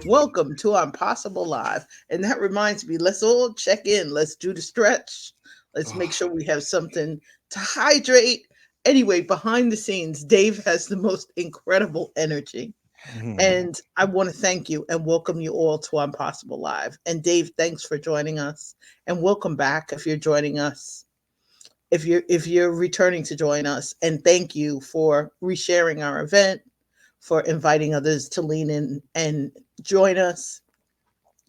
Welcome to Impossible Live. And that reminds me, let's all check in. Let's do the stretch. Let's make sure Oh, we have something to hydrate. Anyway, behind the scenes, Dave has the most incredible energy. mhm. And I want to thank you and welcome you all to Impossible Live. And Dave, thanks for joining us. And welcome back if you're joining us. If you're returning to join us, and thank you for resharing our event, for inviting others to lean in and join us,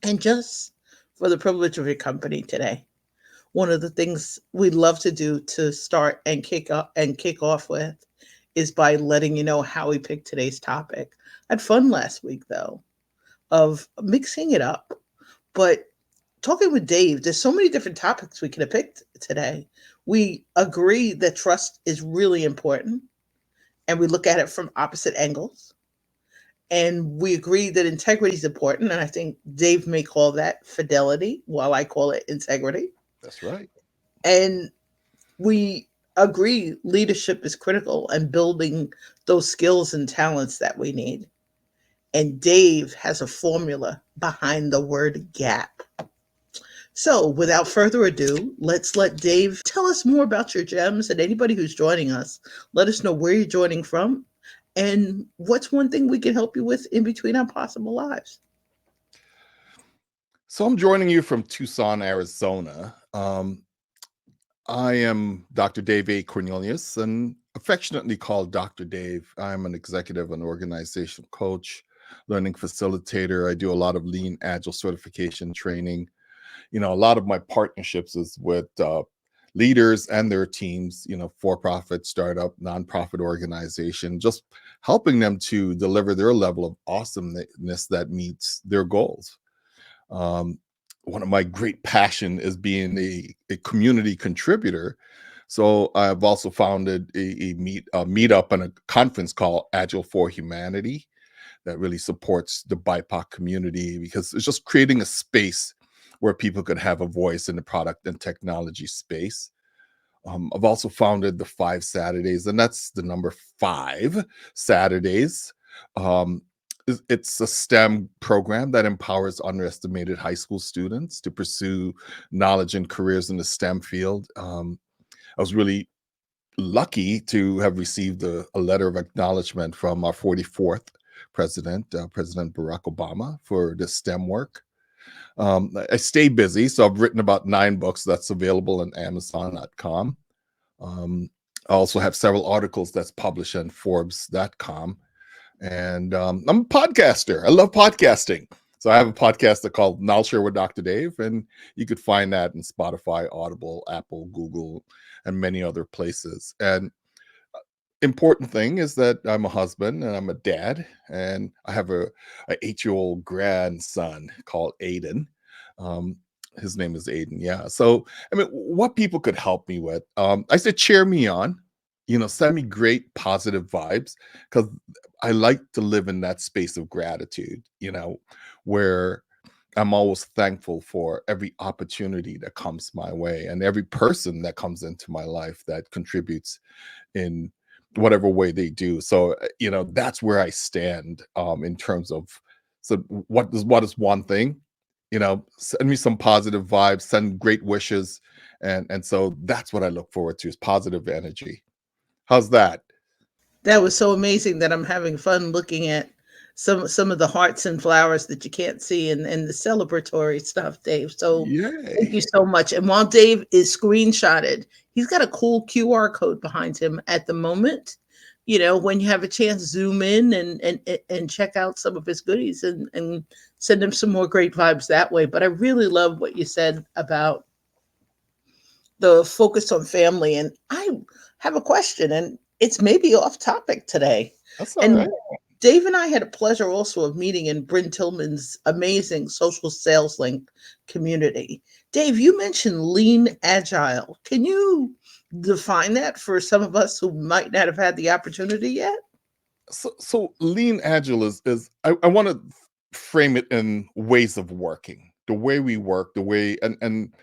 and just for the privilege of your company today. One of the things we love to do to start and kick off with is by letting you know how we picked today's topic. I had fun last week though of mixing it up, but talking with Dave, there's so many different topics we could have picked today. We agree that trust is really important, and we look at it from opposite angles. And we agree that integrity is important. And I think Dave may call that fidelity, while I call it integrity. That's right. And we agree leadership is critical and building those skills and talents that we need. And Dave has a formula behind the word gap. So, without further ado, let's let Dave tell us more about your gems, and anybody who's joining us, let us know where you're joining from and what's one thing we can help you with in between our possible lives. So I'm joining you from Tucson, Arizona. I am Dr. Dave A. Cornelius, and affectionately called Dr. Dave. I'm an executive and organizational coach, learning facilitator. I do a lot of Lean Agile certification training. A lot of my partnerships is with leaders and their teams, for-profit, startup, nonprofit organization, just helping them to deliver their level of awesomeness that meets their goals. Um, One of my great passion is being a community contributor. So I've also founded a meetup and a conference called Agile for Humanity that really supports the BIPOC community, because it's just creating a space where people could have a voice in the product and technology space. I've also founded the 5 Saturdays, and that's the number 5 Saturdays. Um, it's a STEM program that empowers underestimated high school students to pursue knowledge and careers in the STEM field. I was really lucky to have received a letter of acknowledgement from our 44th president, President Barack Obama, for the STEM work. I stay busy, so I've written about 9 books that's available on Amazon.com. I also have several articles that's published on Forbes.com. And I'm a podcaster. I love podcasting. So I have a podcast called Now Share with Dr. Dave, and you could find that in Spotify, Audible, Apple, Google, and many other places. And important thing is that I'm a husband and I'm a dad, and I have a 8-year-old grandson called Aiden. Um, his name is Aiden. Yeah. So I mean, what people could help me with, I said, cheer me on. Send me great positive vibes, because I like to live in that space of gratitude. Where I'm always thankful for every opportunity that comes my way and every person that comes into my life that contributes in whatever way they do. So, that's where I stand in terms of, so what is one thing? Send me some positive vibes, send great wishes, and so that's what I look forward to, is positive energy. How's that? That was so amazing that I'm having fun looking at some of the hearts and flowers that you can't see, and the celebratory stuff, Dave. So thank Yay. you so much. And while Dave is screenshotted, he's got a cool QR code behind him at the moment. When you have a chance, zoom in and check out some of his goodies, and send him some more great vibes that way. But I really love what you said about the focus on family. And I have a question, and it's maybe off topic today. That's all And right. Dave and I had a pleasure also of meeting in Bryn Tillman's amazing social sales link community. Dave, you mentioned Lean Agile. Can you define that for some of us who might not have had the opportunity yet? So Lean Agile is I want to frame it in ways of working, the way we work, the way, and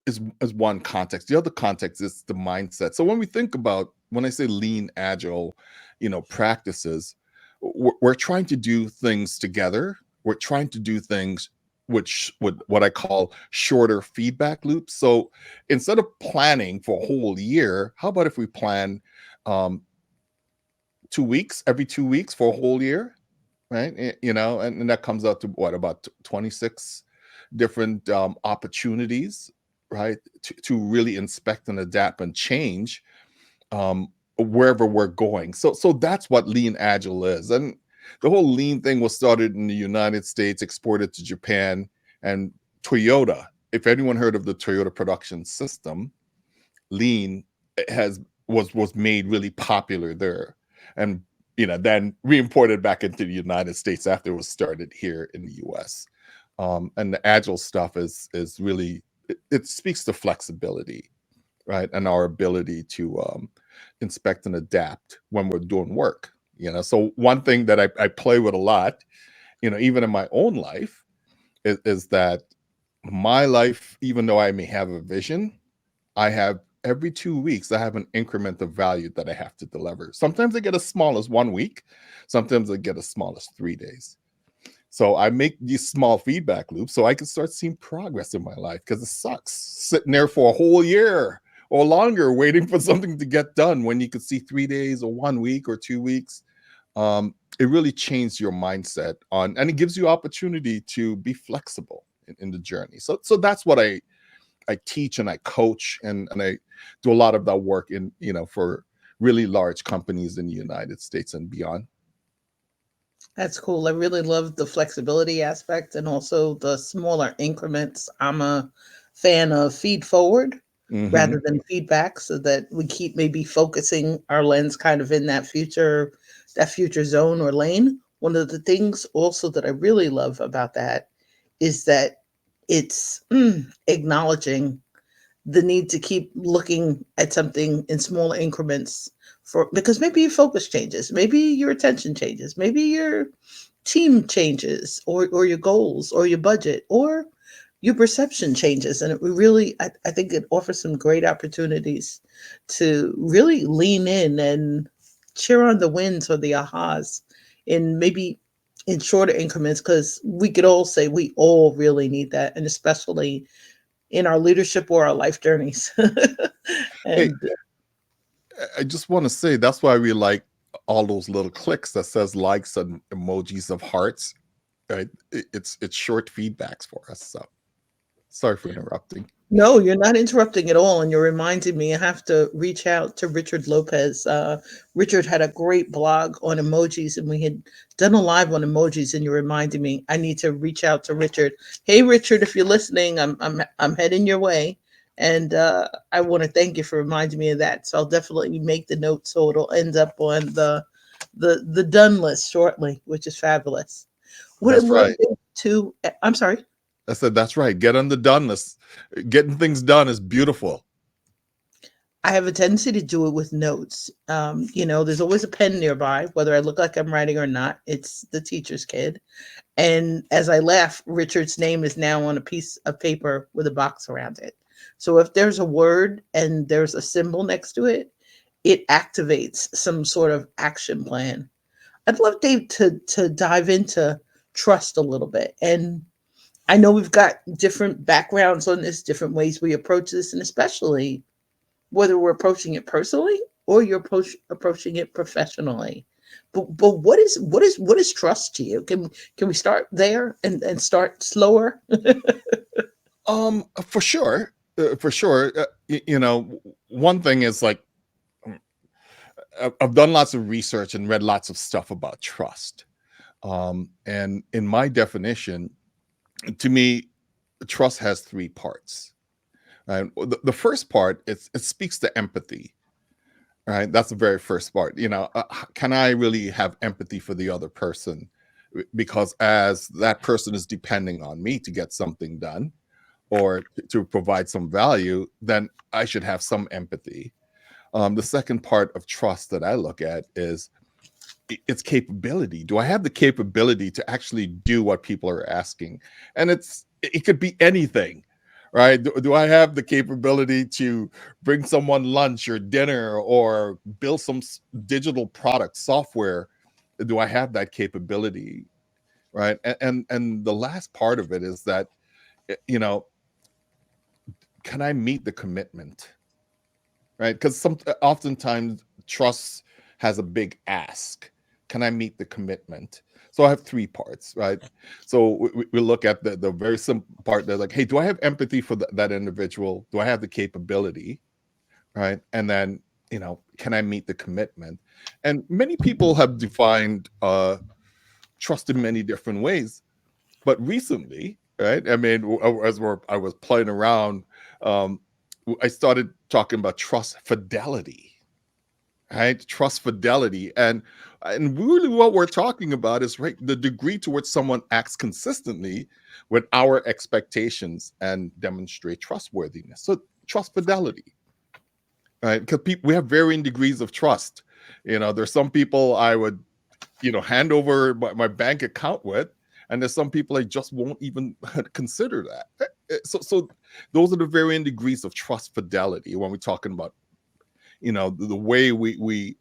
is one context. The other context is the mindset. So when I say Lean Agile, practices, we're trying to do things together. we're trying to do things which with what I call shorter feedback loops. So instead of planning for a whole year, how about if we plan um, 2 weeks, every 2 weeks for a whole year, right? And that comes out to what, about 26 different opportunities, right? To really inspect and adapt and change wherever we're going. So that's what Lean Agile is. And the whole Lean thing was started in the United States, exported to Japan, and Toyota. If anyone heard of the Toyota production system, Lean has was made really popular there, and then re-imported back into the United States after it was started here in the U.S. And the Agile stuff is really, it speaks to flexibility, right, and our ability to inspect and adapt when we're doing work. So one thing that I play with a lot, even in my own life, is that my life, even though I may have a vision, I have every 2 weeks, I have an increment of value that I have to deliver. Sometimes I get as small as 1 week, sometimes I get as small as 3 days. So I make these small feedback loops so I can start seeing progress in my life, because it sucks sitting there for a whole year or longer waiting for something to get done when you could see 3 days or 1 week or 2 weeks. It really changed your mindset and it gives you opportunity to be flexible in the journey. So that's what I teach and I coach, and I do a lot of that work for really large companies in the United States and beyond. That's cool. I really love the flexibility aspect and also the smaller increments. I'm a fan of feed forward rather Hmm. than feedback, so that we keep maybe focusing our lens kind of in that future zone or lane. One of the things also that I really love about that is that it's acknowledging the need to keep looking at something in small increments, for because maybe your focus changes, maybe your attention changes, maybe your team changes, or your goals or your budget or your perception changes, and it really, I think it offers some great opportunities to really lean in and cheer on the wins or the ahas in maybe in shorter increments, because we could all say we all really need that, and especially in our leadership or our life journeys. Hey, And I just want to say that's why we like all those little clicks that says likes and emojis of hearts. Right? It's short feedbacks for us. So sorry for interrupting. no, you're not interrupting at all. And you're reminding me, I have to reach out to Richard Lopez. Richard had a great blog on emojis, and we had done a live on emojis. And you're reminding me, I need to reach out to Richard. Hey, Richard, if you're listening, I'm heading your way. And I want to thank you for reminding me of that. So I'll definitely make the note so it'll end up on the done list shortly, which is fabulous. What I That's love right. too, I'm sorry. I said that's right. Get on the done list. Getting things done is beautiful. I have a tendency to do it with notes. There's always a pen nearby, whether I look like I'm writing or not. It's the teacher's kid. And as I laugh, Richard's name is now on a piece of paper with a box around it. So if there's a word and there's a symbol next to it, it activates some sort of action plan. I'd love Dave to dive into trust a little bit. And I know we've got different backgrounds on this, different ways we approach this, and especially whether we're approaching it personally or you're approaching it professionally. But what is trust to you? Can we start there and start slower? For sure, for sure. One thing is like I've done lots of research and read lots of stuff about trust. And in my definition, to me, trust has three parts. Right? The first part, it speaks to empathy. Right, that's the very first part. Can I really have empathy for the other person? Because as that person is depending on me to get something done or to provide some value, then I should have some empathy. The second part of trust that I look at is its capability. Do I have the capability to actually do what people are asking? And it could be anything, right? Do I have the capability to bring someone lunch or dinner or build some digital product software? Do I have that capability? right? And the last part of it is that, you know, can I meet the commitment, right? Because oftentimes trust has a big ask. Can I meet the commitment? So I have three parts, right? So we look at the very simple part. They're like, hey, do I have empathy for that individual? Do I have the capability, right? And then, you know, can I meet the commitment? And many people have defined trust in many different ways. But recently, right? I mean, I was playing around, um, I started talking about trust fidelity, right? Trust fidelity, and really what we're talking about is right the degree to which someone acts consistently with our expectations and demonstrate trustworthiness. So trust fidelity, right? Because we have varying degrees of trust. You know, there's some people I would, you know, hand over my bank account with, and there's some people I just won't even consider that. So those are the varying degrees of trust fidelity when we're talking about, you know, the way we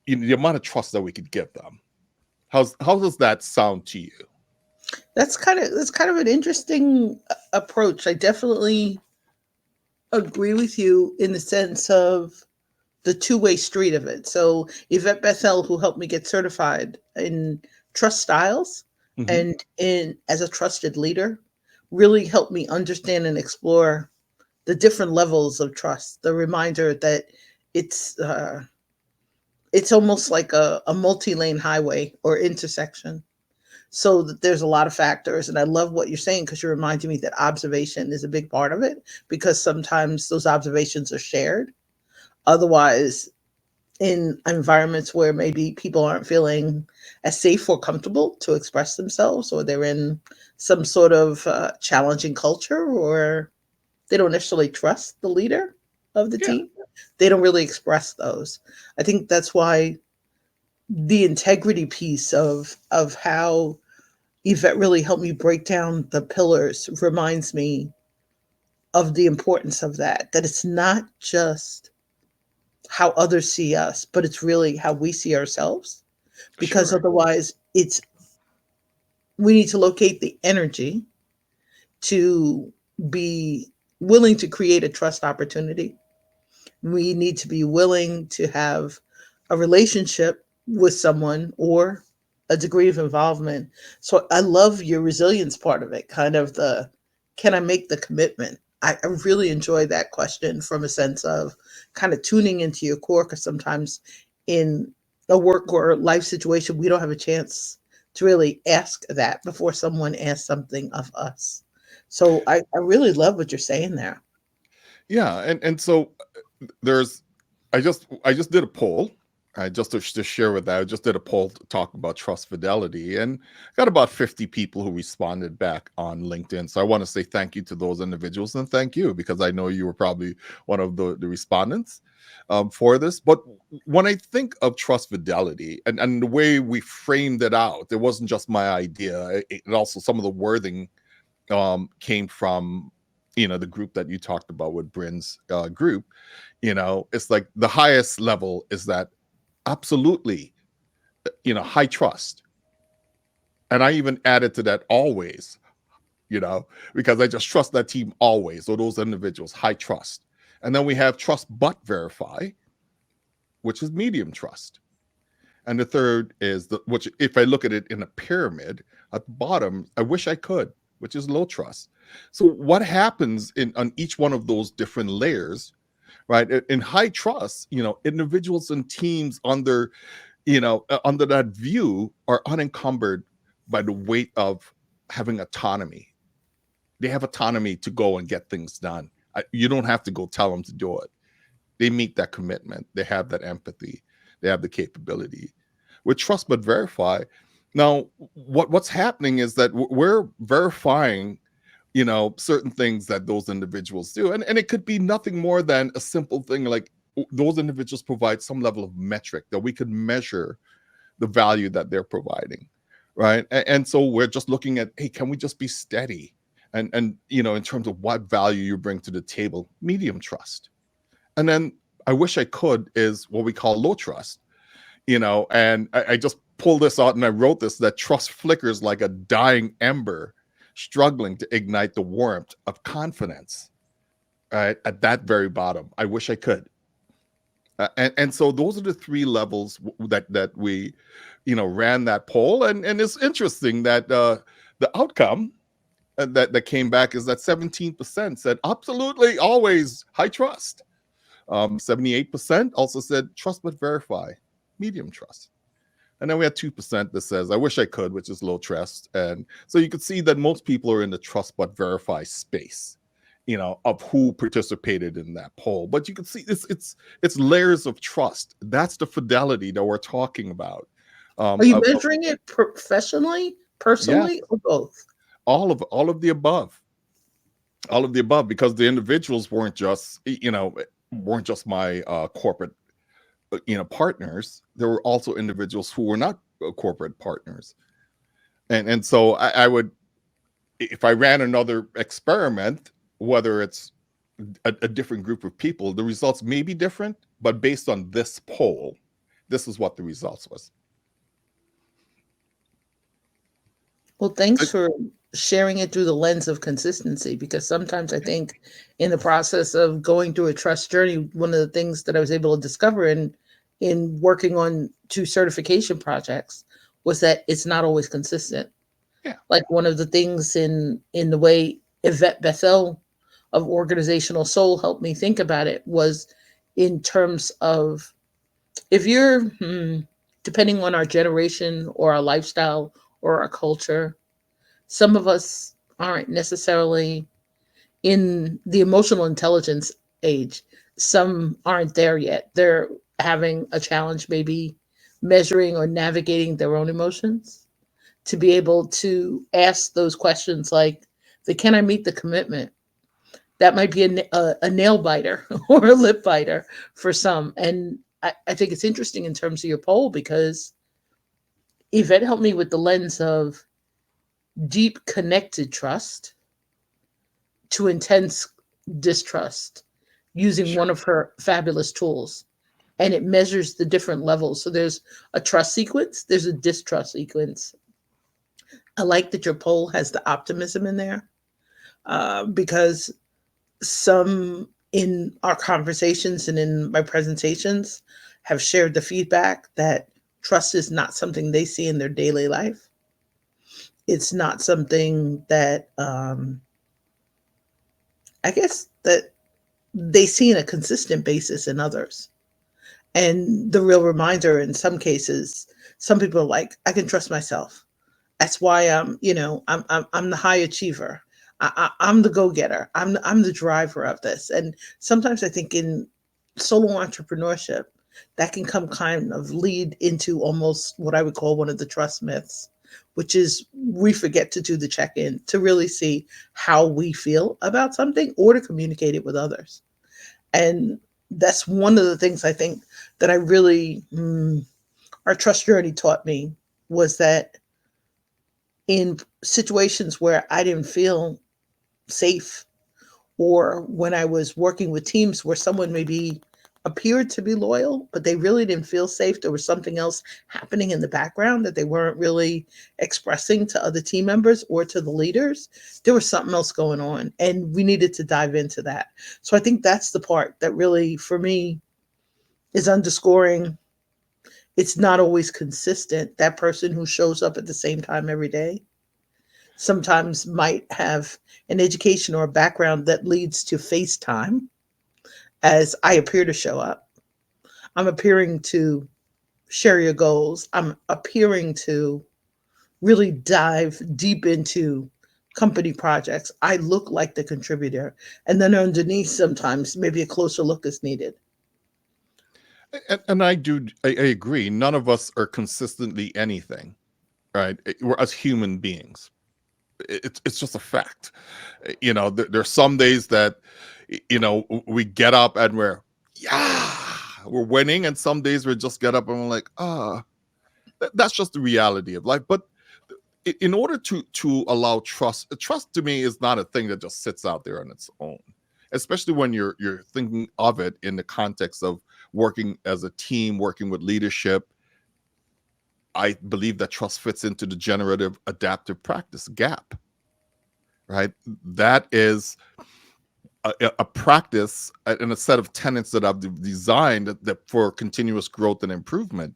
you know, the amount of trust that we could give them. How does that sound to you? That's kind of an interesting approach. I definitely agree with you in the sense of the two-way street of it. So Yvette Bethel, who helped me get certified in trust styles Hmm. and in as a trusted leader, really helped me understand and explore the different levels of trust. The reminder that it's uh, it's almost like a multi-lane highway or intersection. So that there's a lot of factors, and I love what you're saying because you're reminding me that observation is a big part of it because sometimes those observations are shared. Otherwise, in environments where maybe people aren't feeling as safe or comfortable to express themselves, or they're in some sort of challenging culture, or they don't necessarily trust the leader of the Yeah, team, they don't really express those. I think that's why the integrity piece of how Yvette really helped me break down the pillars reminds me of the importance of that it's not just how others see us, but it's really how we see ourselves. Because sure. otherwise, it's we need to locate the energy to be willing to create a trust opportunity. We need to be willing to have a relationship with someone or a degree of involvement. So I love your resilience part of it, kind of the can I make the commitment? I really enjoy that question from a sense of kind of tuning into your core because sometimes in a work or life situation, we don't have a chance to really ask that before someone asks something of us. So I really love what you're saying there. Yeah, and so there's I just did a poll. I just to share with that. I just did a poll to talk about trust fidelity, and got about 50 people who responded back on LinkedIn. So I want to say thank you to those individuals, and thank you because I know you were probably one of the respondents for this. But when I think of trust fidelity and the way we framed it out, it wasn't just my idea. It also some of the wording came from, you know, the group that you talked about with Bryn's group. You know, it's like the highest level is that absolutely, you know, high trust. And I even added to that always, you know, because I just trust that team always, or those individuals, high trust. And then we have trust but verify, which is medium trust. And the third is the which, if I look at it in a pyramid, at the bottom, I wish I could, which is low trust. So what happens in on each one of those different layers, right? In high trust, you know, individuals and teams under, you know, under that view are unencumbered by the weight of having autonomy. They have autonomy to go and get things done. You don't have to go tell them to do it. They meet that commitment. They have that empathy. They have the capability. With trust but verify, now what's happening is that we're verifying, you know, certain things that those individuals do, and it could be nothing more than a simple thing like those individuals provide some level of metric that we could measure the value that they're providing, right? And so we're just looking at, hey, can we just be steady, and you know, in terms of what value you bring to the table, medium trust. And then I wish I could is what we call low trust. And I just pulled this out and I wrote this, that trust flickers like a dying ember, struggling to ignite the warmth of confidence. Right at that very bottom. I wish I could. And so those are the three levels that we, ran that poll, and it's interesting that the outcome that came back is that 17% said absolutely always high trust. 78% also said trust but verify, medium trust. And then we had 2% that says I wish I could, which is low trust. And so you could see that most people are in the trust but verify space, of who participated in that poll. But you can see it's layers of trust. That's the fidelity that we're talking about. Are you measuring it professionally, Yes, personally, or both? all of the above, because the individuals weren't just my corporate partners. There were also individuals who were not corporate partners, and so I would, if I ran another experiment, whether it's a different group of people, the results may be different, but based on this poll, this is what the results was. Well, thanks for sharing it through the lens of consistency, because sometimes I think in the process of going through a trust journey, one of the things that I was able to discover in working on 2 certification projects was that it's not always consistent. Yeah. Like one of the things in the way Yvette Bethel of Organizational Soul helped me think about it was in terms of, if you're depending on our generation or our lifestyle or our culture, some of us aren't necessarily in the emotional intelligence age. Some aren't there yet. They're having a challenge, maybe measuring or navigating their own emotions, to be able to ask those questions like, the can I meet the commitment? That might be a nail biter or a lip biter for some. And I think it's interesting in terms of your poll, because Yvette helped me with the lens of deep connected trust to intense distrust using Sure. one of her fabulous tools. And it measures the different levels. So there's a trust sequence, there's a distrust sequence. I like that your poll has the optimism in there, because some in our conversations and in my presentations have shared the feedback that trust is not something they see in their daily life. It's not something that, I guess, that they see in a consistent basis in others. And the real reminder in some cases, some people are like, I can trust myself. That's why I'm the high achiever. I'm the go getter. I'm the driver of this. And sometimes I think in solo entrepreneurship, that can come kind of lead into almost what I would call one of the trust myths, which is we forget to do the check in to really see how we feel about something or to communicate it with others. And that's one of the things I think that I really, our trust journey taught me, was that in situations where I didn't feel safe, or when I was working with teams where someone maybe appeared to be loyal, but they really didn't feel safe, there was something else happening in the background that they weren't really expressing to other team members or to the leaders. There was something else going on, and we needed to dive into that. So I think that's the part that really, for me, is underscoring it's not always consistent. That person who shows up at the same time every day sometimes might have an education or a background that leads to FaceTime as I appear to show up. I'm appearing to share your goals. I'm appearing to really dive deep into company projects. I look like the contributor. And then underneath, sometimes maybe a closer look is needed. And I agree. None of us are consistently anything, right? We're as human beings. It's just a fact. There's some days that we get up and yeah, we're winning, and some days we just get up and we're like, that's just the reality of life. But in order to allow trust to me is not a thing that just sits out there on its own, especially when you're thinking of it in the context of working as a team, working with leadership. I believe that trust fits into the generative adaptive practice gap, right? That is a practice and a set of tenets that I've designed that for continuous growth and improvement,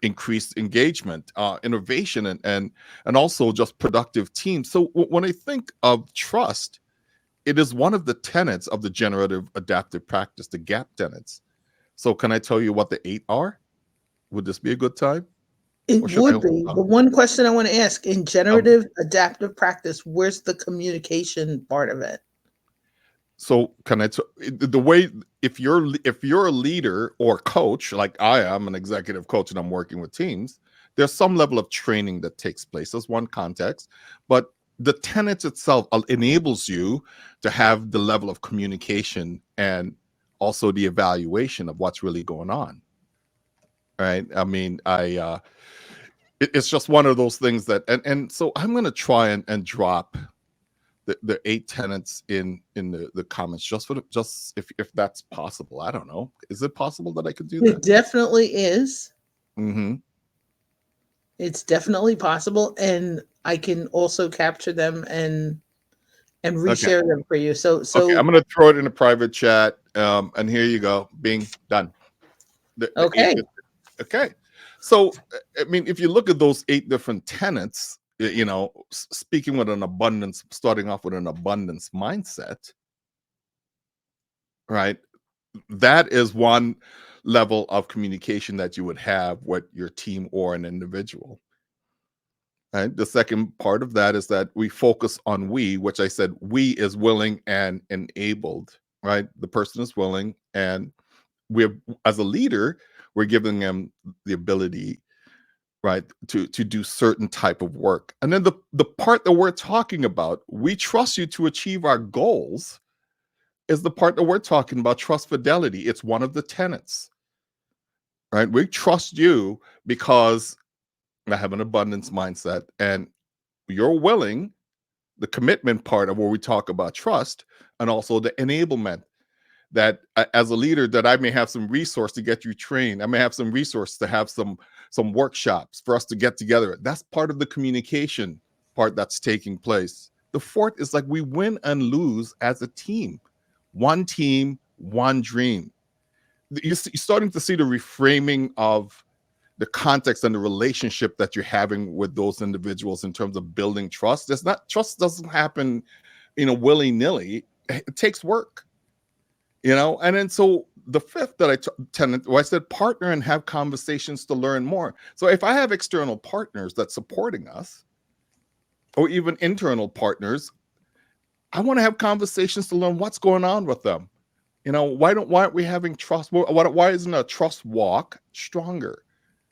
increased engagement, innovation, and also just productive teams. So when I think of trust, it is one of the tenets of the generative adaptive practice, the gap tenets. So can I tell you what the 8 are? Would this be a good time? It Or should I would hold be. on? But one question I want to ask in Um, generative adaptive practice, where's the communication part of it? so can I the way, if you're a leader or coach like I am, an executive coach, and I'm working with teams, there's some level of training that takes place. That's one context, but the tenets itself enables you to have the level of communication and also the evaluation of what's really going on. Right? I mean, it's just one of those things that, and so I'm going to try and drop the 8 tenants in the comments, just for just if that's possible. I don't know. Is it possible that I could do It that? definitely is. Hmm. It's definitely possible, and I can also capture them and Okay. reshare them for you. So Okay. I'm so gonna throw it in a private chat. And here you go. Bing, done. The 8. okay. Okay. So I mean, if you look at those 8 different tenants, speaking with an abundance, starting off with an abundance mindset, right? That is one level of communication that you would have with your team or an individual. Right. The second part of that is that we focus on we, which I said we is willing and enabled. Right. The person is willing, and we're, as a leader, we're giving them the ability, right, to do certain type of work. And then the part that we're talking about, we trust you to achieve our goals, is the part that we're talking about, trust fidelity. It's one of the tenets. Right. We trust you because I have an abundance mindset, and you're willing, the commitment part of where we talk about trust, and also the enablement, that as a leader, that I may have some resource to get you trained. I may have some resource to have some workshops for us to get together. That's part of the communication part that's taking place. The fourth is like we win and lose as a team, one dream. You're starting to see the reframing of the context and the relationship that you're having with those individuals in terms of building trust. It's not, trust doesn't happen, willy-nilly. It takes work, and then so the fifth that tenant, well, I said partner and have conversations to learn more. So if I have external partners that's supporting us, or even internal partners, I want to have conversations to learn what's going on with them. Why aren't we having trust? Why isn't a trust walk stronger?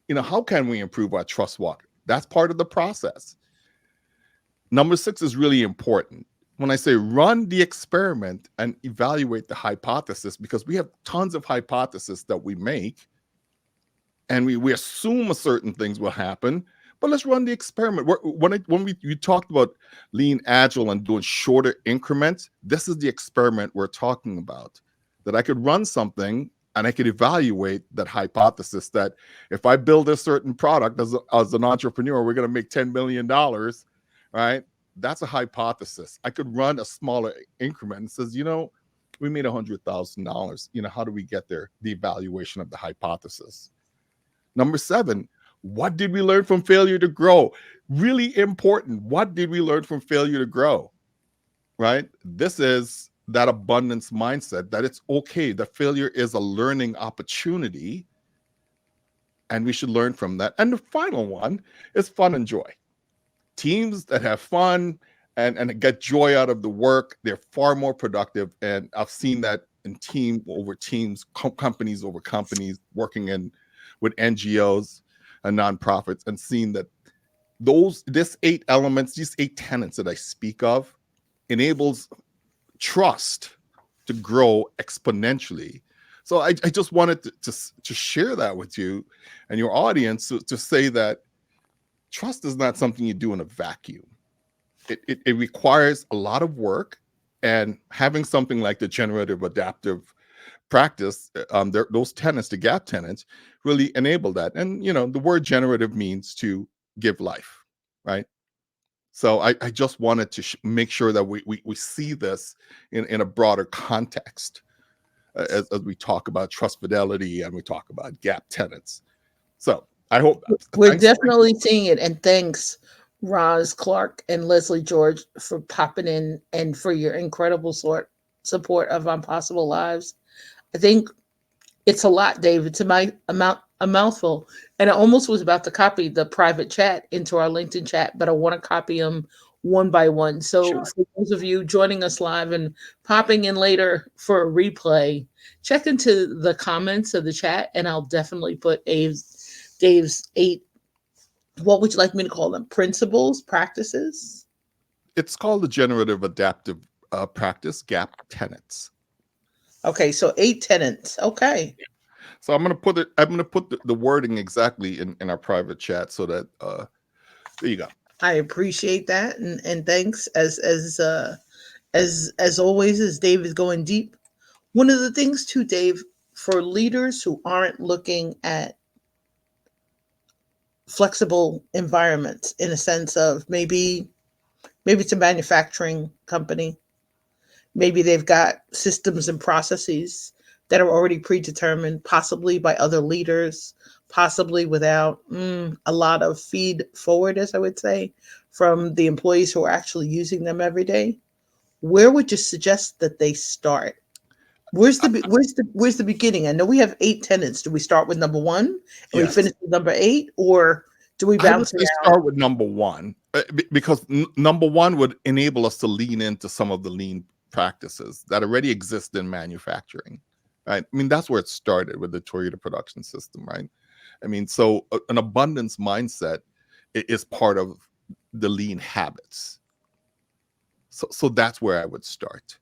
How can we improve our trust walk? That's part of the process. Number 6 is really important. When I say run the experiment and evaluate the hypothesis, because we have tons of hypotheses that we make, and we assume certain things will happen, but let's run the experiment. You talked about Lean Agile and doing shorter increments, this is the experiment we're talking about. That I could run something and I could evaluate that hypothesis, that if I build a certain product as an entrepreneur, we're going to make $10 million, right? That's a hypothesis. I could run a smaller increment and says, we made $100,000. How do we get there? The evaluation of the hypothesis. Number 7, what did we learn from failure to grow? Really important. What did we learn from failure to grow? Right? This is that abundance mindset, that it's okay. That failure is a learning opportunity, and we should learn from that. And the final one is fun and joy. Teams that have fun and get joy out of the work, they're far more productive. And I've seen that in team over teams, companies over companies, working in with NGOs and nonprofits, and seeing that these 8 elements, these 8 tenets that I speak of, enables trust to grow exponentially. So I just wanted to share that with you and your audience, to say that trust is not something you do in a vacuum. It requires a lot of work, and having something like the generative adaptive practice, those tenets, the gap tenets, really enable that. And the word generative means to give life, right? So I just wanted to make sure that we see this in a broader context, as we talk about trust fidelity and we talk about gap tenets. So I hope, We're thanks. definitely seeing it. And thanks, Roz Clark and Leslie George, for popping in and for your incredible support of Impossible Lives. I think it's a lot, Dave. It's a mouthful. And I almost was about to copy the private chat into our LinkedIn chat, but I want to copy them one by one. So Sure. for those of you joining us live and popping in later for a replay, check into the comments of the chat, and I'll definitely put Dave's 8, what would you like me to call them? Principles, practices? It's called the generative adaptive practice gap tenets. Okay, so 8 tenants. Okay. So I'm gonna put the wording exactly in our private chat, so that there you go. I appreciate that, and thanks as always, as Dave is going deep. One of the things too, Dave, for leaders who aren't looking at flexible environments in a sense of maybe it's a manufacturing company. Maybe they've got systems and processes that are already predetermined, possibly by other leaders, possibly without a lot of feed forward, as I would say, from the employees who are actually using them every day. Where would you suggest that they start? Where's the beginning? I know we have 8 tenants. Do we start with number 1 and we Yes. finish with number 8, or do we I would bounce say around? start with number one, because number one would enable us to lean into some of the lean practices that already exist in manufacturing, right? I mean, that's where it started with the Toyota production system, right? I mean, so an abundance mindset is part of the lean habits. So that's where I would start.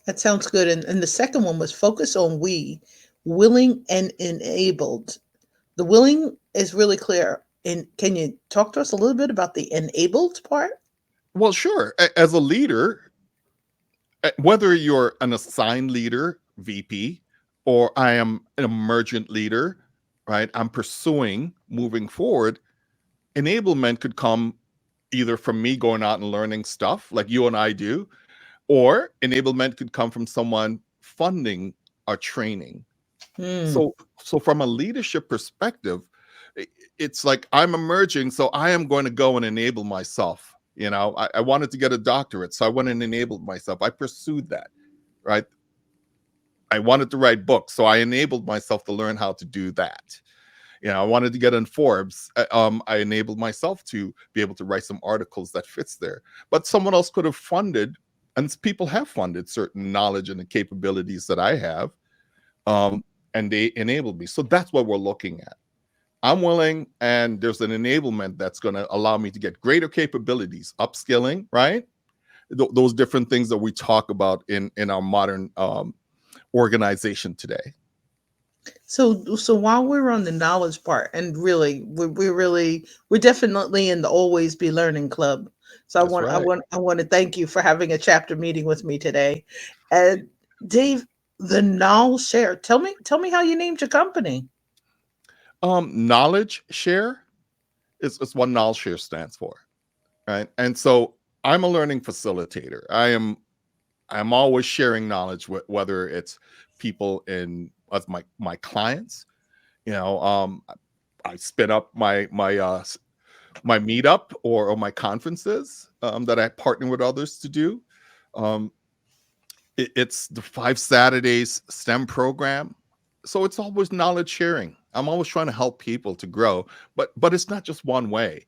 That sounds good. And the second one was focus on we, willing and enabled. The willing is really clear. And can you talk to us a little bit about the enabled part? Well, sure. As a leader, whether you're an assigned leader, VP, or I am an emergent leader, right? I'm pursuing moving forward. Enablement could come either from me going out and learning stuff like you and I do, or enablement could come from someone funding our training. Hmm. So from a leadership perspective, it's like I'm emerging, so I am going to go and enable myself. I wanted to get a doctorate, so I went and enabled myself. I pursued that, right? I wanted to write books, so I enabled myself to learn how to do that. I wanted to get in Forbes. I enabled myself to be able to write some articles that fits there. But someone else could have funded, and people have funded certain knowledge and the capabilities that I have, and they enabled me. So that's what we're looking at. I'm willing, and there's an enablement that's going to allow me to get greater capabilities, upskilling, right? Those different things that we talk about in our modern organization today. So while we're on the knowledge part, and really, we're definitely in the always be learning club. So That's right. I want to thank you for having a chapter meeting with me today. And Dave, the knowledge share. Tell me how you named your company. Knowledge share is what knowledge share stands for, right? And so I'm a learning facilitator. I'm always sharing knowledge, whether it's people as my clients. I spin up my meetup or my conferences that I partner with others to do. Um, it's the 5 Saturdays STEM program, so it's always knowledge sharing. I'm always trying to help people to grow, but it's not just one way.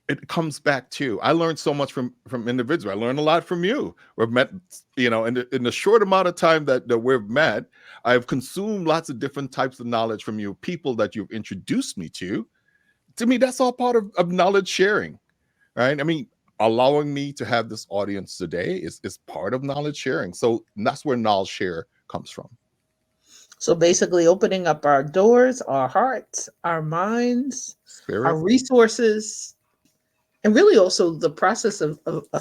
It comes back to I learned so much from individuals. I learned a lot from you. We've met, in the short amount of time that we've met, I've consumed lots of different types of knowledge from you, people that you've introduced me to. To me, that's all part of knowledge sharing, right? I mean, allowing me to have this audience today is part of knowledge sharing. So that's where knowledge share comes from. So basically, opening up our doors, our hearts, our minds, our Spirit. resources, and really also the process of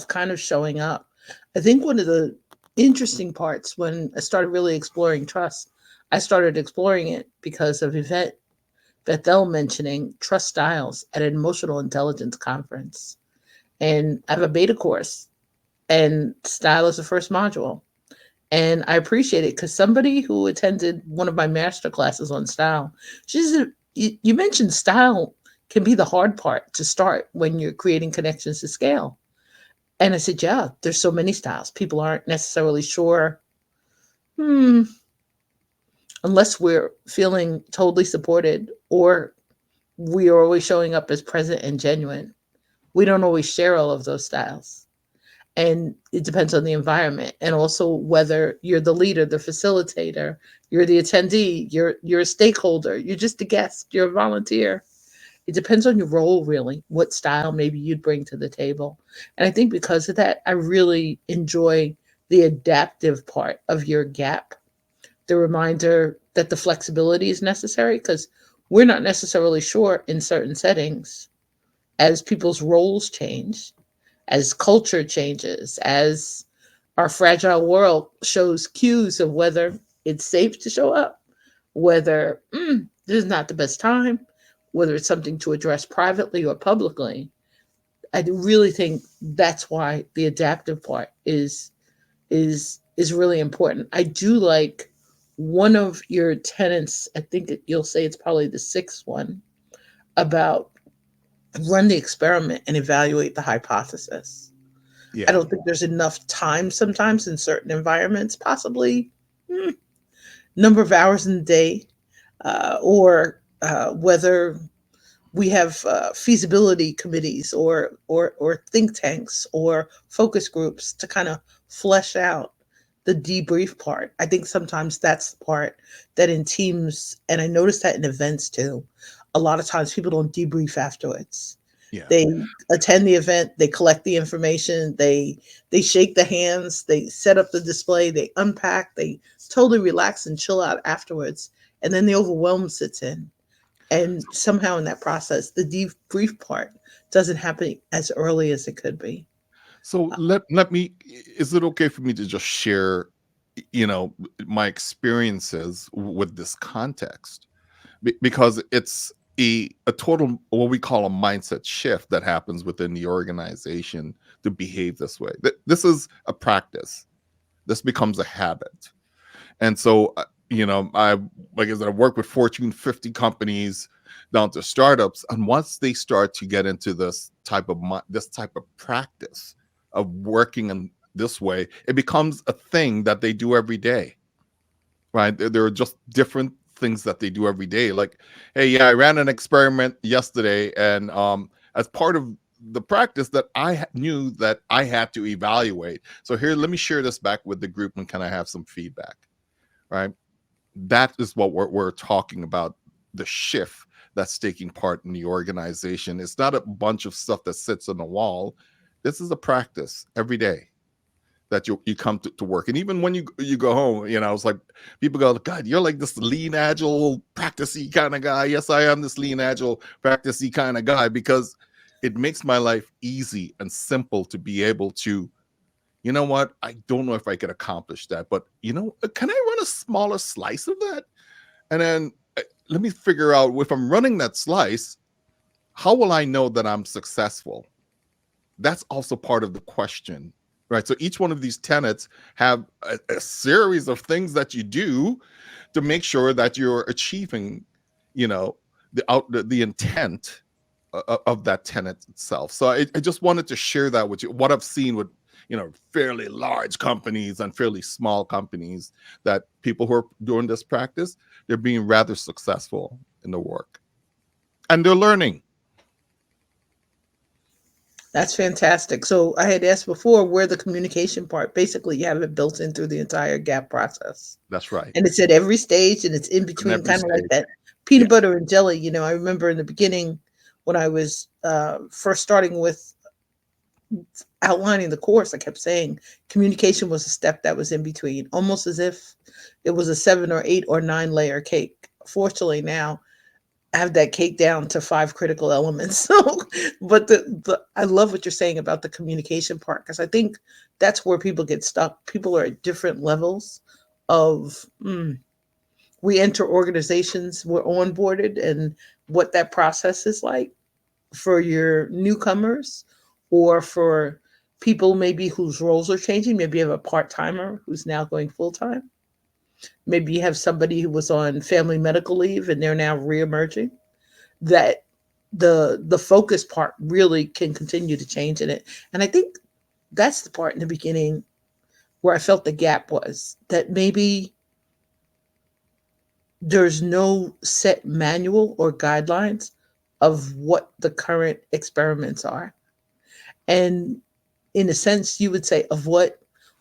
kind of showing up. I think one of the interesting parts when I started really exploring trust. I started exploring it because of Yvette Bethel mentioning trust styles at an emotional intelligence conference. And I have a beta course, and style is the first module. And I appreciate it because somebody who attended one of my master classes on style, she said, you mentioned style can be the hard part to start when you're creating connections to scale. And I said, yeah, there's so many styles. People aren't necessarily sure, hmm, unless we're feeling totally supported or we are always showing up as present and genuine. We don't always share all of those styles. And it depends on the environment and also whether you're the leader, the facilitator, you're the attendee, you're a stakeholder, you're just a guest, you're a volunteer. It depends on your role, really, what style maybe you'd bring to the table. And I think because of that, I really enjoy the adaptive part of your gap, the reminder that the flexibility is necessary because we're not necessarily sure in certain settings as people's roles change, as culture changes, as our fragile world shows cues of whether it's safe to show up, whether this is not the best time, whether it's something to address privately or publicly. I really think that's why the adaptive part is really important. I do like one of your tenants. I think you'll say it's probably the sixth one about run the experiment and evaluate the hypothesis. I Yeah. don't think there's enough time sometimes in certain environments, possibly hmm, number of hours in the day, or whether we have feasibility committees or think tanks or focus groups to kind of flesh out the debrief part. I think sometimes that's the part that in teams, and I notice that in events too, a lot of times people don't debrief afterwards. Yeah. They attend the event, they collect the information, they shake the hands, they set up the display, they unpack, they totally relax and chill out afterwards, and then the overwhelm sits in, and somehow in that process the debrief part doesn't happen as early as it could be. So let me, is it okay for me to just share, you know, my experiences with this context? Because it's a total, what we call a mindset shift that happens within the organization to behave this way. This is a practice. This becomes a habit. And so, you know, like I said, I work with Fortune 50 companies down to startups, and once they start to get into this type of practice of working in this way, it becomes a thing that they do every day, right? There are just different things that they do every day. Like, hey, yeah, I ran an experiment yesterday, and as part of the practice that knew that I had to evaluate. So here, let me share this back with the group, and can I have some feedback? Right? That is what we're talking about, the shift that's taking part in the organization. It's not a bunch of stuff that sits on the wall. This is a practice every day that you come to work. And even when you go home, you know, it's like people go, God, you're like this lean agile practicey kind of guy. Yes, I am this lean agile practicey kind of guy, because it makes my life easy and simple to be able to, you know what, I don't know if I could accomplish that, but you know, can I run a smaller slice of that? And then let me figure out, if I'm running that slice, how will I know that I'm successful? That's also part of the question, right? So each one of these tenets have a series of things that you do to make sure that you're achieving, you know, the intent of that tenet itself. So I just wanted to share that with you, what I've seen with, you know, fairly large companies and fairly small companies, that people who are doing this practice, they're being rather successful in the work, and they're learning. That's fantastic. So I had asked before where the communication part, basically you have it built in through the entire gap process, That's right. and it's at every stage and it's in In between, every kind of like stage. that Yeah. peanut butter and jelly. I remember in the beginning when I was first starting with outlining the course, I kept saying communication was a step that was in between, almost as if it was a 7 or 8 or 9 layer cake. Fortunately, now have that cake down to five critical elements. So, but the I love what you're saying about the communication part, because I think that's where people get stuck. People are at different levels of we enter organizations, we're onboarded, and what that process is like for your newcomers, or for people maybe whose roles are changing. Maybe you have a part timer who's now going full time. Maybe you have somebody who was on family medical leave and they're now reemerging. That the focus part really can continue to change in it. And I think that's the part in the beginning where I felt the gap was that maybe there's no set manual or guidelines of what the current experiments are. And in a sense, you would say of what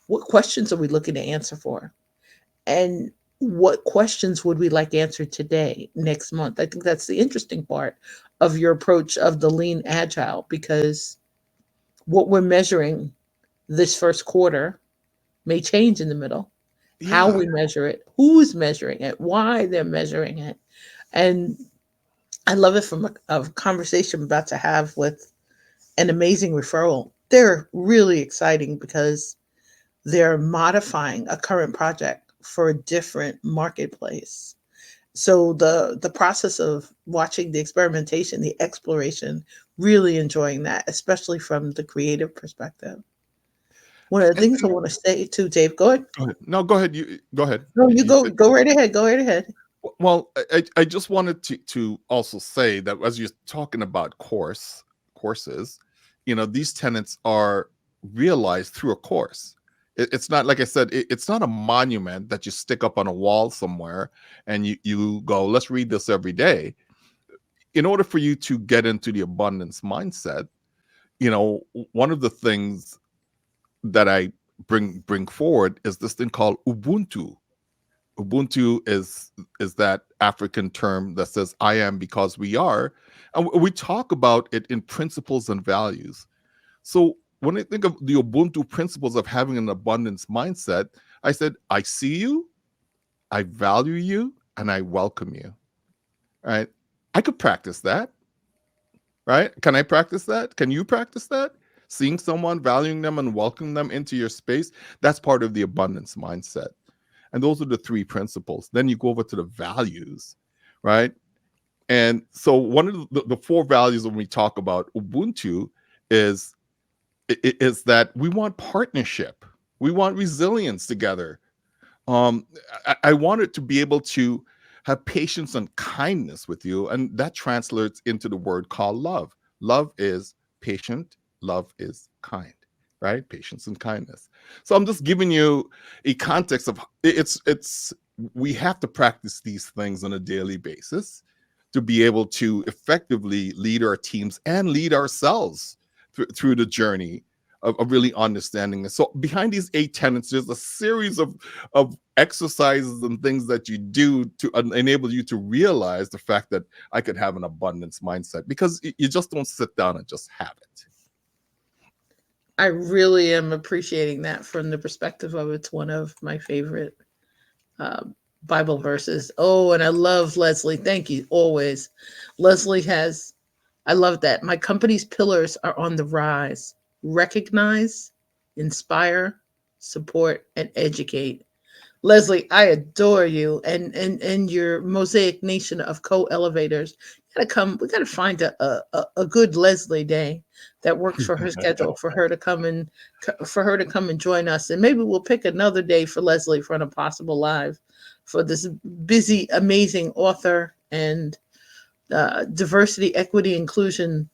questions are we looking to answer for? And what questions would we like answered today, next month? I think that's the interesting part of your approach of the lean agile, because what we're measuring this first quarter may change in the middle. How Yeah. we measure it, who's measuring it, why they're measuring it. And I love it from a conversation I'm about to have with an amazing referral. They're really exciting because they're modifying a current project for a different marketplace. So the process of watching the experimentation, the exploration, really enjoying that, especially from the creative perspective. One of the things I And want to say too, Dave, go ahead. go ahead. No, go ahead. You go ahead. No, you You go said go right ahead. Go right ahead. well. I just wanted to also say that as you're talking about courses, these tenets are realized through a course. It's not like I said. It's not a monument that you stick up on a wall somewhere and you go, let's read this every day. In order for you to get into the abundance mindset, one of the things that I bring forward is this thing called Ubuntu. Ubuntu is that African term that says "I am because we are," and we talk about it in principles and values. So when I think of the Ubuntu principles of having an abundance mindset, I said, "I see you, I value you, and I welcome you." Right? I could practice that. Right? Can I practice that? Can you practice that? Seeing someone, valuing them, and welcoming them into your space, that's part of the abundance mindset. And those are the three principles. Then you go over to the values, right? And so one of the four values when we talk about Ubuntu is is that we want partnership. We want resilience together. um I wanted to be able to have patience and kindness with you, and that translates into the word called love. Love is patient, love is kind, right? Patience and kindness. So I'm just giving you a context of it's we have to practice these things on a daily basis to be able to effectively lead our teams and lead ourselves through the journey of really understanding this. So behind these 8 tenets, there's a series of exercises and things that you do to enable you to realize the fact that I could have an abundance mindset, because you just don't sit down and just have it. I really am appreciating that from the perspective of it's one of my favorite uh, Bible verses. Oh, and I love Leslie. Thank you always. Leslie has, I love that. My company's pillars are on the rise: recognize, inspire, support, and educate. Leslie, I adore you and your Mosaic Nation of co-elevators. Gotta come. We gotta find a good Leslie day that works for her schedule for her to come and join us, and maybe we'll pick another day for Leslie for an Impossible Live for this busy, amazing author and diversity, equity, inclusion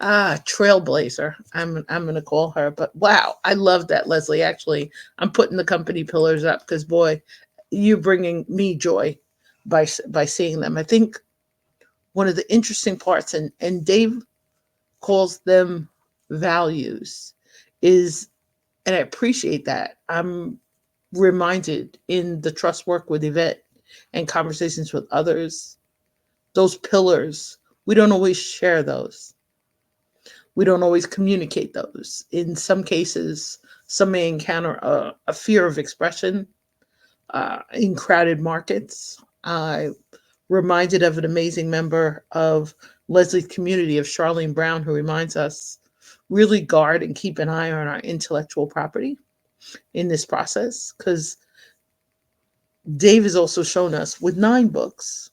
trailblazer. I'm gonna call her. But wow, I love that, Leslie. Actually, I'm putting the company pillars up because boy, you're bringing me joy by seeing them. I think one of the interesting parts, and Dave calls them values, is, and I appreciate that. I'm reminded in the trust work with Yvette and conversations with others, those pillars. We don't always share those. We don't always communicate those. In some cases, some may encounter a fear of expression in crowded markets. I reminded of an amazing member of Leslie's community of Charlene Brown, who reminds us really guard and keep an eye on our intellectual property in this process. Because Dave has also shown us with 9 books,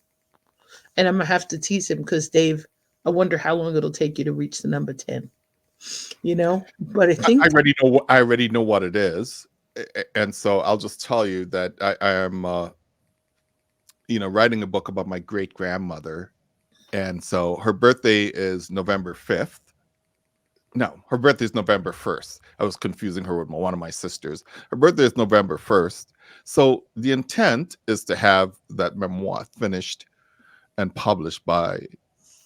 and I'm gonna have to tease him because Dave, I wonder how long it'll take you to reach the number 10. But I I think already know what it is, and so I'll just tell you that I am, writing a book about my great grandmother, and so her birthday is November 5th. No, her birthday is November 1st. I was confusing her with one of my sisters. Her birthday is November 1st. So the intent is to have that memoir finished and published by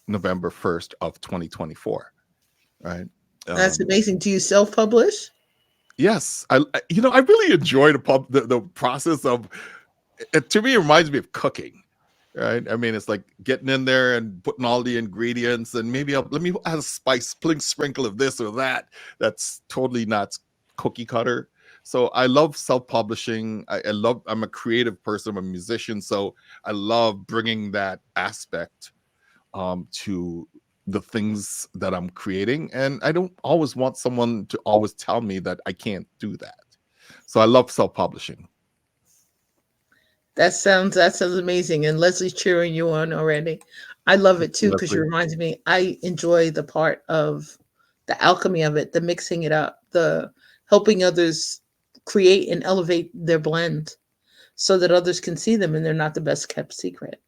November 1st of 2024. Right. that's Um, amazing. Do you self-publish? yes, I really enjoy the process of it. To me, it reminds me of cooking. Right. I mean, it's like getting in there and putting all the ingredients, and maybe let me add a sprinkle of this or that. That's totally not cookie cutter. So I love self-publishing. I'm a creative person. I'm a musician. So I love bringing that aspect to the things that I'm creating. And I don't always want someone to always tell me that I can't do that. So I love self-publishing. That sounds amazing. And Leslie's cheering you on already. I love it too because you Leslie. reminds me. I enjoy the part of the alchemy of it, the mixing it up, the helping others create and elevate their blend so that others can see them and they're not the best kept secret.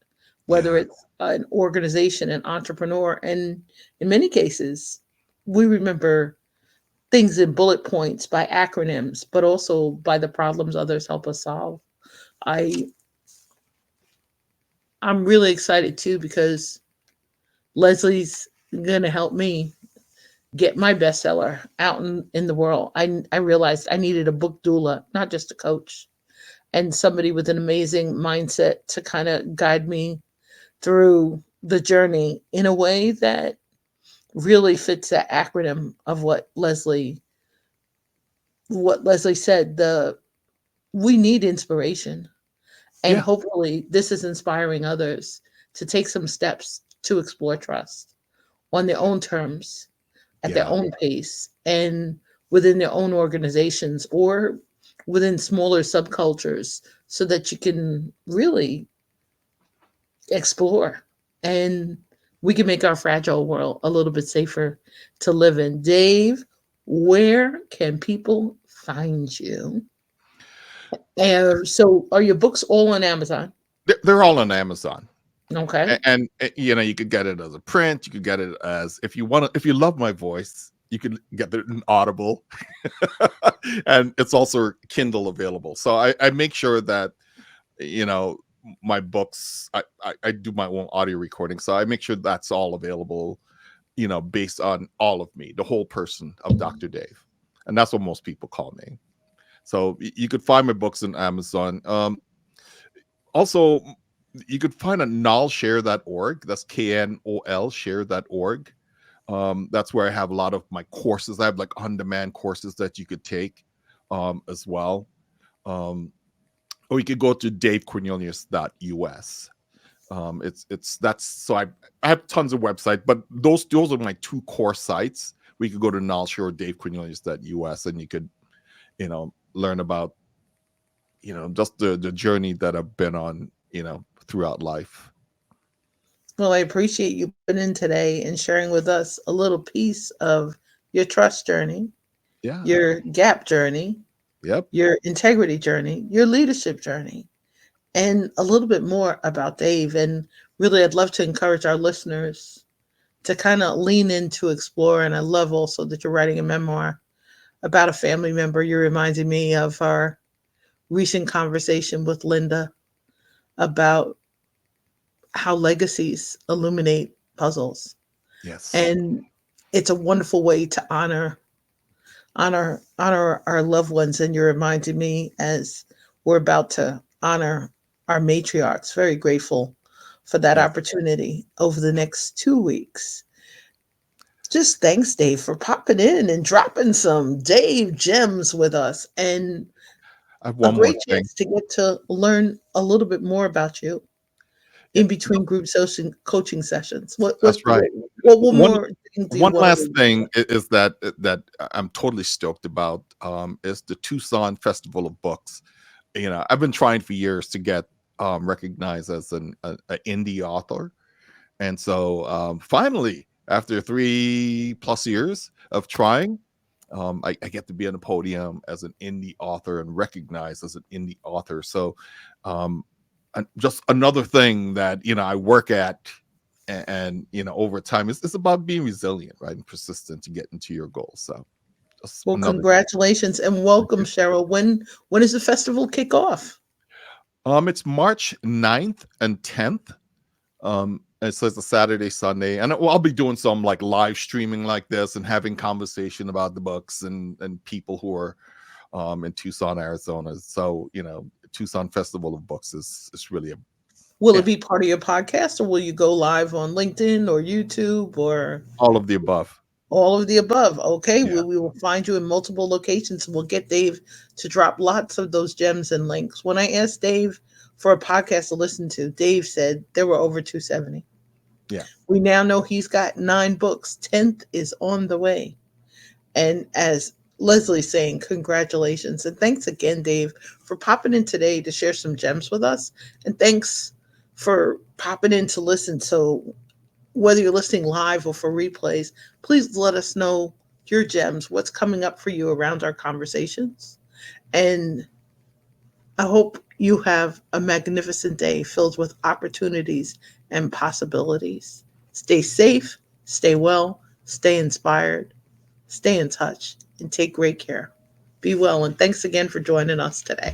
Whether Yeah. it's an organization, an entrepreneur, and in many cases, we remember things in bullet points by acronyms, but also by the problems others help us solve. I I'm really excited too because Leslie's gonna help me get my bestseller out in the world. I realized I needed a book doula, not just a coach, and somebody with an amazing mindset to kind of guide me through the journey in a way that really fits that acronym of what Leslie said. The We need inspiration, and Yeah. hopefully this is inspiring others to take some steps to explore trust on their own terms, at their Yeah. own pace, and within their own organizations or within smaller subcultures so that you can really explore and we can make our fragile world a little bit safer to live in. Dave, where can people find you? So, are your books all on Amazon? They're all on Amazon. Okay. And you could get it as a print. You could get it as, if you love my voice, you could get it in Audible. And it's also Kindle available. So I make sure that you know my books, I do my own audio recording, so I make sure that's all available, based on all of me, the whole person of Dr. Dave. And that's what most people call me. So you could find my books on Amazon. Also, you could find a nullshare.org. That's KNOL share.org. That's where I have a lot of my courses. I have like on-demand courses that you could take as well. Or you could go to davecornelius.us. That's so I have tons of websites, but those are my two core sites. We could go to nullshare or davecornelius.us, and you could learn about just the journey that I've been on throughout life. Well, I appreciate you putting in today and sharing with us a little piece of your trust journey, Yeah. your gap journey, Yep. your integrity journey, your leadership journey, and a little bit more about Dave. And really, I'd love to encourage our listeners to kind of lean into explore. And I love also that you're writing a memoir about a family member. You're reminding me of our recent conversation with Linda about how legacies illuminate puzzles. Yes. And it's a wonderful way to honor our loved ones. And you're reminding me as we're about to honor our matriarchs. Very grateful for that Yes. opportunity over the next 2 weeks. Just thanks, Dave, for popping in and dropping some Dave gems with us, and I have a one more great thing. chance to get to learn a little bit more about you. in between group coaching sessions? That's right. What one One more thing do you one want to last leave thing with? is that I'm totally stoked about, is the Tucson Festival of Books. I've been trying for years to get recognized as a indie author, and so finally, after 3+ years of trying, I get to be on a podium as an indie author and recognized as an indie author. So, um, just another thing that I work at, and over time, it's about being resilient, right, and persistent to get into your goals. So, just Well, another. congratulations and Thank welcome, you. Cheryl. When does the festival kick off? It's March 9th and 10th. So it's a Saturday, Sunday, and I'll be doing some like live streaming like this and having conversation about the books and people who are in Tucson, Arizona. So Tucson Festival of Books is really a Will it yeah, be part of your podcast, or will you go live on LinkedIn or YouTube or all of the above. all of the above? Okay, Yeah, we will find you in multiple locations. We'll get Dave to drop lots of those gems and links. When I asked Dave for a podcast to listen to, Dave said there were over 270. yeah. We now know he's got 9 books. 10th is on the way. And as Leslie's saying, congratulations. And thanks again, Dave, for popping in today to share some gems with us. And thanks for popping in to listen. So, whether you're listening live or for replays, please let us know your gems, what's coming up for you around our conversations. And I hope you have a magnificent day filled with opportunities and possibilities. Stay safe, stay well, stay inspired, stay in touch, and take great care. Be well, and thanks again for joining us today.